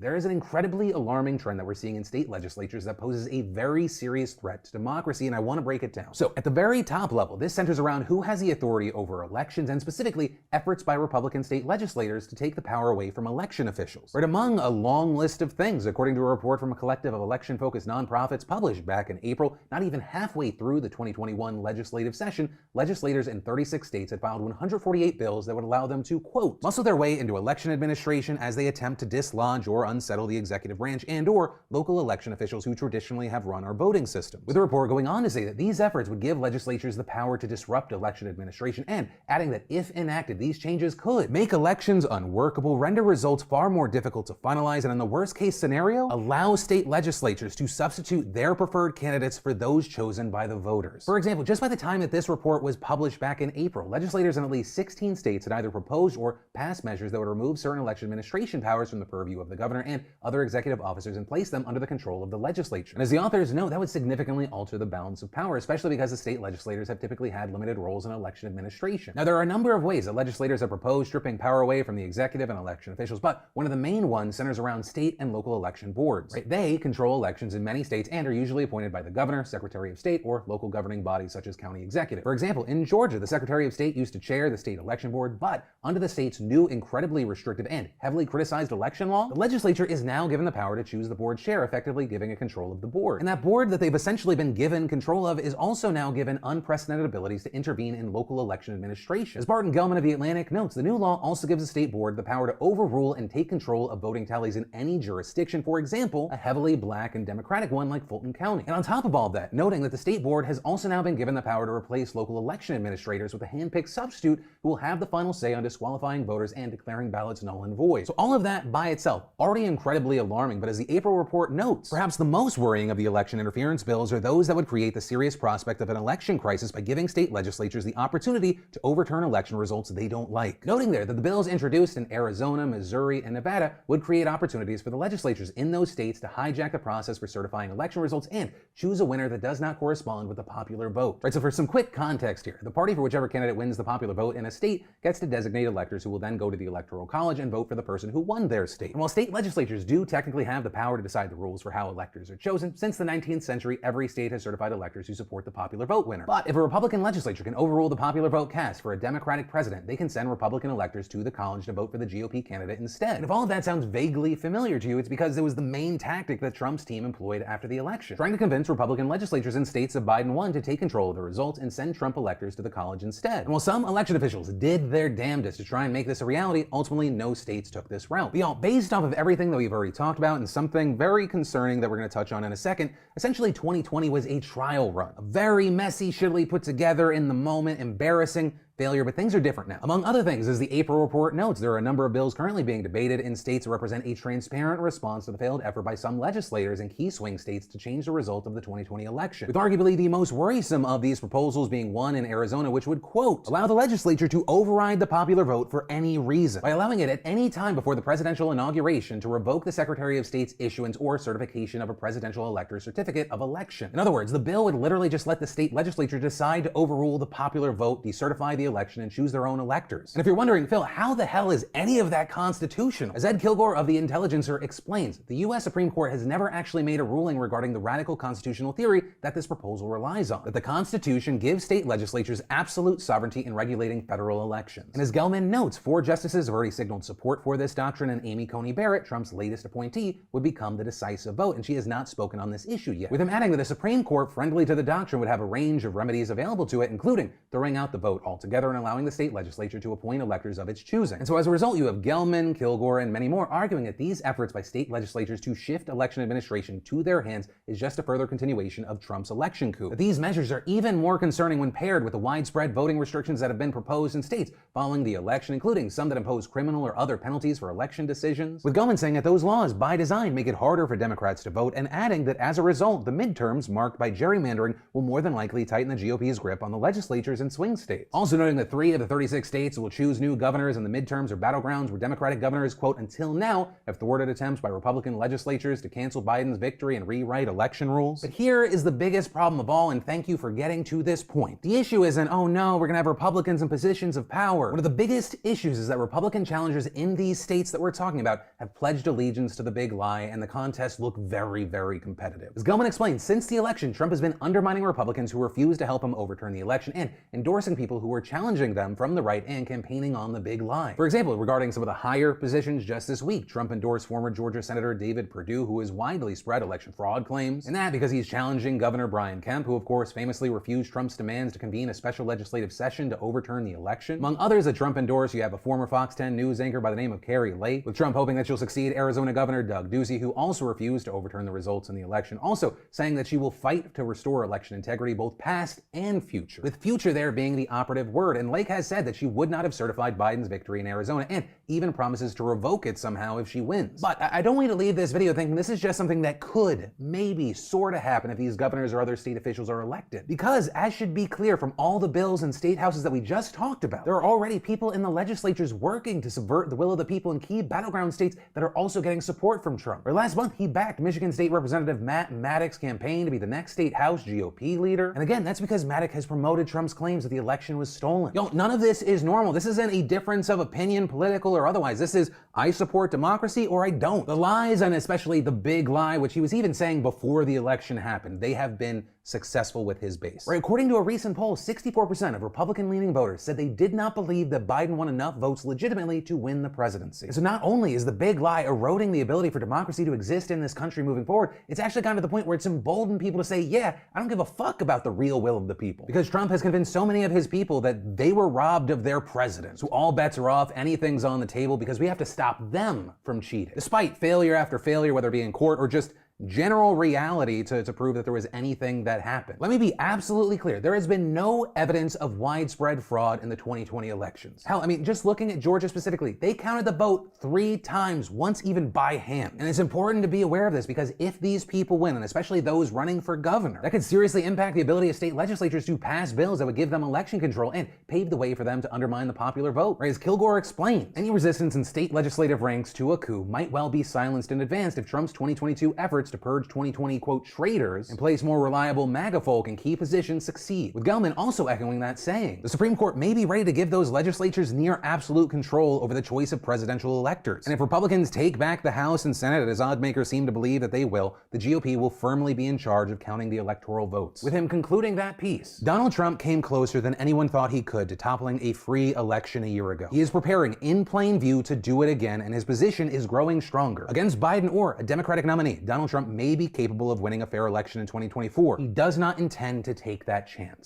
there is an incredibly alarming trend that we're seeing in state legislatures that poses a very serious threat to democracy, and I want to break it down. So, at the very top level, this centers around who has the authority over elections, and specifically efforts by Republican state legislators to take the power away from election officials. Right among a long list of things, according to a report from a collective of election-focused nonprofits published back in April, not even halfway through the 2021 legislative session, legislators in 36 states had filed 148 bills that would allow them to, quote, muscle their way into election administration as they attempt to dislodge or unsettle the executive branch and/or local election officials who traditionally have run our voting systems. With the report going on to say that these efforts would give legislatures the power to disrupt election administration, and adding that if enacted, these changes could make elections unworkable, render results far more difficult to finalize, and in the worst case scenario, allow state legislatures to substitute their preferred candidates for those chosen by the voters. For example, just by the time that this report was published back in April, legislators in at least 16 states had either proposed or passed measures that would remove certain election administration powers from the purview of the governor and other executive officers and place them under the control of the legislature. And as the authors note, that would significantly alter the balance of power, especially because the state legislators have typically had limited roles in election administration. Now, there are a number of ways that legislators have proposed stripping power away from the executive and election officials, but one of the main ones centers around state and local election boards. Right? They control elections in many states and are usually appointed by the governor, secretary of state, or local governing bodies such as county executive. For example, in Georgia, the secretary of state used to chair the state election board, but under the state's new incredibly restrictive and heavily criticized election law, the legislature is now given the power to choose the board's chair, effectively giving it control of the board. And that board that they've essentially been given control of is also now given unprecedented abilities to intervene in local election administration. As Barton Gellman of The Atlantic notes, the new law also gives the state board the power to overrule and take control of voting tallies in any jurisdiction, for example, a heavily black and Democratic one like Fulton County. And on top of all that, noting that the state board has also now been given the power to replace local election administrators with a hand-picked substitute who will have the final say on disqualifying voters and declaring ballots null and void. So all of that by itself, already incredibly alarming, but as the April report notes, perhaps the most worrying of the election interference bills are those that would create the serious prospect of an election crisis by giving state legislatures the opportunity to overturn election results they don't like. Noting there that the bills introduced in Arizona, Missouri, and Nevada would create opportunities for the legislatures in those states to hijack the process for certifying election results and choose a winner that does not correspond with the popular vote. Right, so for some quick context here, the party for whichever candidate wins the popular vote in a state gets to designate electors who will then go to the Electoral College and vote for the person who won their state. And while state legislatures do technically have the power to decide the rules for how electors are chosen, since the 19th century, every state has certified electors who support the popular vote winner. But if a Republican legislature can overrule the popular vote cast for a Democratic president, they can send Republican electors to the college to vote for the GOP candidate instead. And if all of that sounds vaguely familiar to you, it's because it was the main tactic that Trump's team employed after the election, trying to convince Republican legislatures in states that Biden won to take control of the results and send Trump electors to the college instead. And while some election officials did their damnedest to try and make this a reality, ultimately no states took this route. But y'all, based off of everything that we've already talked about and something very concerning that we're going to touch on in a second, essentially 2020 was a trial run. A very messy, shittily put together, in the moment, embarrassing failure, but things are different now. Among other things, as the April report notes, there are a number of bills currently being debated in states that represent a transparent response to the failed effort by some legislators in key swing states to change the result of the 2020 election, with arguably the most worrisome of these proposals being one in Arizona, which would, quote, allow the legislature to override the popular vote for any reason, by allowing it at any time before the presidential inauguration to revoke the Secretary of State's issuance or certification of a presidential elector's certificate of election. In other words, the bill would literally just let the state legislature decide to overrule the popular vote, decertify the election, and choose their own electors. And if you're wondering, Phil, how the hell is any of that constitutional? As Ed Kilgore of The Intelligencer explains, the US Supreme Court has never actually made a ruling regarding the radical constitutional theory that this proposal relies on, that the Constitution gives state legislatures absolute sovereignty in regulating federal elections. And as Gelman notes, 4 justices have already signaled support for this doctrine, and Amy Coney Barrett, Trump's latest appointee, would become the decisive vote, and she has not spoken on this issue yet, with him adding that the Supreme Court, friendly to the doctrine, would have a range of remedies available to it, including throwing out the vote altogether and allowing the state legislature to appoint electors of its choosing. And so as a result, you have Gelman, Kilgore, and many more arguing that these efforts by state legislatures to shift election administration to their hands is just a further continuation of Trump's election coup. But these measures are even more concerning when paired with the widespread voting restrictions that have been proposed in states following the election, including some that impose criminal or other penalties for election decisions, with Gelman saying that those laws, by design, make it harder for Democrats to vote, and adding that as a result, the midterms, marked by gerrymandering, will more than likely tighten the GOP's grip on the legislatures in swing states. Also noting that 3 of the 36 states will choose new governors in the midterms or battlegrounds where Democratic governors, quote, until now have thwarted attempts by Republican legislatures to cancel Biden's victory and rewrite election rules. But here is the biggest problem of all, and thank you for getting to this point. The issue isn't, oh no, we're gonna have Republicans in positions of power. One of the biggest issues is that Republican challengers in these states that we're talking about have pledged allegiance to the big lie, and the contests look very, very competitive. As Gelman explained, since the election, Trump has been undermining Republicans who refuse to help him overturn the election and endorsing people who are challenging them from the right and campaigning on the big lie. For example, regarding some of the higher positions just this week, Trump endorsed former Georgia Senator David Perdue, who has widely spread election fraud claims, and that because he's challenging Governor Brian Kemp, who of course famously refused Trump's demands to convene a special legislative session to overturn the election. Among others that Trump endorsed, you have a former Fox 10 News anchor by the name of Carrie Lake, with Trump hoping that she'll succeed Arizona Governor Doug Ducey, who also refused to overturn the results in the election, also saying that she will fight to restore election integrity both past and future, with future there being the operative word. And Lake has said that she would not have certified Biden's victory in Arizona and even promises to revoke it somehow if she wins. But I don't want you to leave this video thinking this is just something that could, maybe, sort of happen if these governors or other state officials are elected. Because, as should be clear from all the bills and state houses that we just talked about, there are already people in the legislatures working to subvert the will of the people in key battleground states that are also getting support from Trump. Or last month, he backed Michigan State Representative Matt Maddox's campaign to be the next state House GOP leader. And again, that's because Maddox has promoted Trump's claims that the election was stolen. Yo, none of this is normal. This isn't a difference of opinion, political or otherwise. This is, I support democracy or I don't. The lies, and especially the big lie, which he was even saying before the election happened, they have been successful with his base. Right, according to a recent poll, 64% of Republican-leaning voters said they did not believe that Biden won enough votes legitimately to win the presidency. So not only is the big lie eroding the ability for democracy to exist in this country moving forward, it's actually gotten to the point where it's emboldened people to say, yeah, I don't give a fuck about the real will of the people. Because Trump has convinced so many of his people that they were robbed of their president. So all bets are off, anything's on the table because we have to stop them from cheating. Despite failure after failure, whether it be in court or just general reality to prove that there was anything that happened. Let me be absolutely clear. There has been no evidence of widespread fraud in the 2020 elections. Hell, I mean, just looking at Georgia specifically, they counted the vote 3 times, once even by hand. And it's important to be aware of this because if these people win, and especially those running for governor, that could seriously impact the ability of state legislatures to pass bills that would give them election control and pave the way for them to undermine the popular vote. Right, as Kilgore explained, any resistance in state legislative ranks to a coup might well be silenced in advance if Trump's 2022 efforts to purge 2020, quote, traitors and place more reliable MAGA folk in key positions succeed, with Gelman also echoing that saying. The Supreme Court may be ready to give those legislatures near absolute control over the choice of presidential electors. And if Republicans take back the House and Senate, as oddmakers seem to believe that they will, the GOP will firmly be in charge of counting the electoral votes. With him concluding that piece, Donald Trump came closer than anyone thought he could to toppling a free election a year ago. He is preparing in plain view to do it again, and his position is growing stronger. Against Biden or a Democratic nominee, Donald Trump may be capable of winning a fair election in 2024. He does not intend to take that chance.